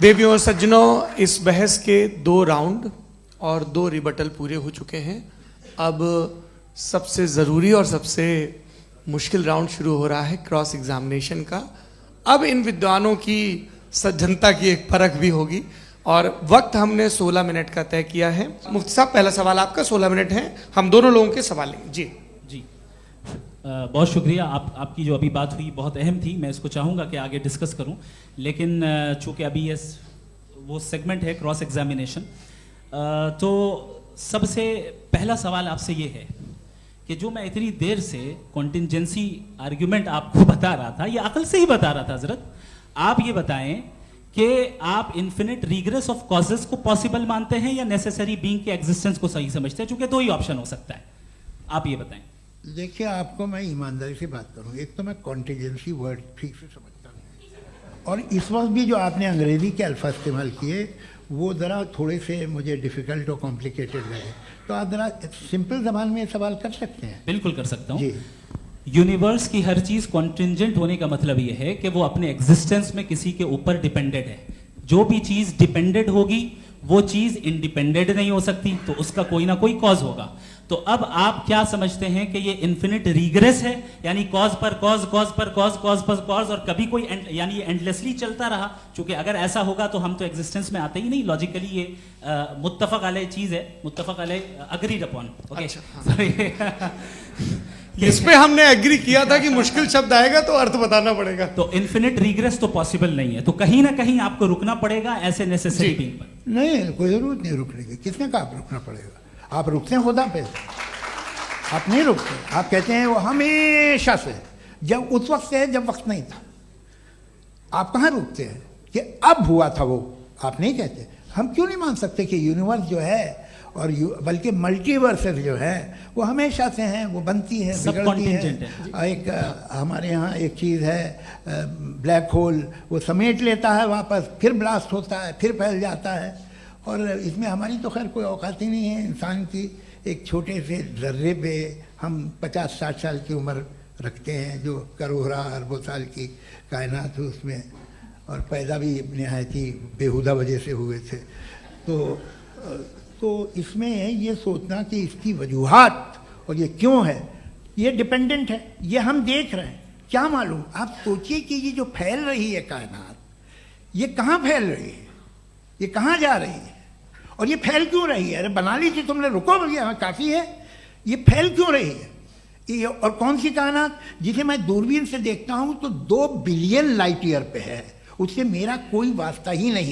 देवियों और सज्जनों, इस बहस के 2 राउंड और 2 रिबटल पूरे हो चुके हैं। अब सबसे ज़रूरी और सबसे मुश्किल राउंड शुरू हो रहा है, क्रॉस एग्जामिनेशन का। अब इन विद्वानों की सज्जनता की एक परख भी होगी और वक्त हमने 16 मिनट का तय किया है। मुफ्ती साहब, पहला सवाल आपका, 16 मिनट है, हम दोनों लोगों के सवाल लेंगे। जी जी, बहुत शुक्रिया। आपकी जो अभी बात हुई बहुत अहम थी, मैं इसको चाहूँगा कि आगे डिस्कस करूँ, लेकिन चूँकि अभी ये वो सेगमेंट है क्रॉस एग्जामिनेशन, तो सबसे पहला सवाल आपसे ये है कि जो मैं इतनी देर से कॉन्टिंजेंसी आर्ग्यूमेंट आपको बता रहा था, ये अकल से ही बता रहा था हजरत, आप ये बताएं कि आप इन्फिनिट रिग्रेस ऑफ कॉजेस को पॉसिबल मानते हैं या नेसेसरी बीइंग के एग्जिस्टेंस को सही समझते हैं? चूँकि 2 ही ऑप्शन हो सकता है, आप ये बताएं। देखिए, आपको मैं ईमानदारी से बात करूं, एक तो मैं कॉन्टिजेंसी वर्ड ठीक से समझता नहीं, और इस वक्त भी जो आपने अंग्रेजी के अल्फाज इस्तेमाल किए वो ज़रा थोड़े से मुझे डिफ़िकल्ट और कॉम्प्लिकेटेड लगे, तो आप ज़रा सिंपल ज़बान में सवाल कर सकते हैं? बिल्कुल कर सकता हूँ जी। यूनिवर्स की हर चीज़ कॉन्टिंजेंट होने का मतलब ये है कि वो अपने एग्जिस्टेंस में किसी के ऊपर डिपेंडेड है। जो भी चीज़ डिपेंडेड होगी वो चीज़ इंडिपेंडेंट नहीं हो सकती, तो उसका कोई ना कोई कॉज होगा। तो अब आप क्या समझते हैं कि ये इन्फिनिट रिग्रेस है, यानी कॉज पर कॉज, कॉज पर कॉज, कॉज पर कॉज, और कभी कोई यानी ये एंडलेसली चलता रहा? क्योंकि अगर ऐसा होगा तो हम तो एग्जिस्टेंस में आते ही नहीं। लॉजिकली ये मुत्तफक अलैह चीज़ है, मुत्तफक अलैह, अग्रीड अपॉन। ओके, इस पे हमने एग्री किया था कि मुश्किल शब्द आएगा तो अर्थ बताना पड़ेगा। तो इन्फिनिट रिग्रेस तो पॉसिबल नहीं है, तो कहीं ना कहीं आपको रुकना पड़ेगा ऐसे नेसेसरी बीइंग पर। नहीं, कोई ज़रूरत नहीं रुकने की। किसने कहा आप रुकना पड़ेगा? आप रुकते हैं खुदा पे, आप नहीं रुकते। आप कहते हैं वो हमेशा से, जब उस वक्त से जब वक्त नहीं था। आप कहाँ रुकते हैं कि अब हुआ था वो? आप नहीं कहते। हम क्यों नहीं मान सकते कि यूनिवर्स जो है और बल्कि मल्टीवर्सेस जो है वो हमेशा से हैं, वो बनती है, बिगड़ती है। एक हमारे यहाँ एक चीज़ है, ब्लैक होल, वो समेट लेता है वापस, फिर ब्लास्ट होता है, फिर फैल जाता है। और इसमें हमारी तो खैर कोई औकात ही नहीं है इंसान की। एक छोटे से ज़र्रे पे हम 50-60 साल की उम्र रखते हैं, जो करोड़ों अरबों साल की कायनात है उसमें, और पैदा भी नहायत ही बेहुदा वजह से हुए थे। तो इसमें ये सोचना कि इसकी वजूहात और ये क्यों है, ये डिपेंडेंट है, ये हम देख रहे हैं, क्या मालूम। आप सोचिए कि ये जो फैल रही है कायनात, ये कहाँ फैल रही है, ये कहाँ जा रही है, और ये फैल क्यों रही है? अरे बना ली थी तुमने, रुको भैया, काफ़ी है। ये फैल क्यों रही है? ये और कौन सी कायनात जिसे मैं दूरबीन से देखता हूँ तो 2 बिलियन लाइट ईयर पे है, उससे मेरा कोई वास्ता ही नहीं।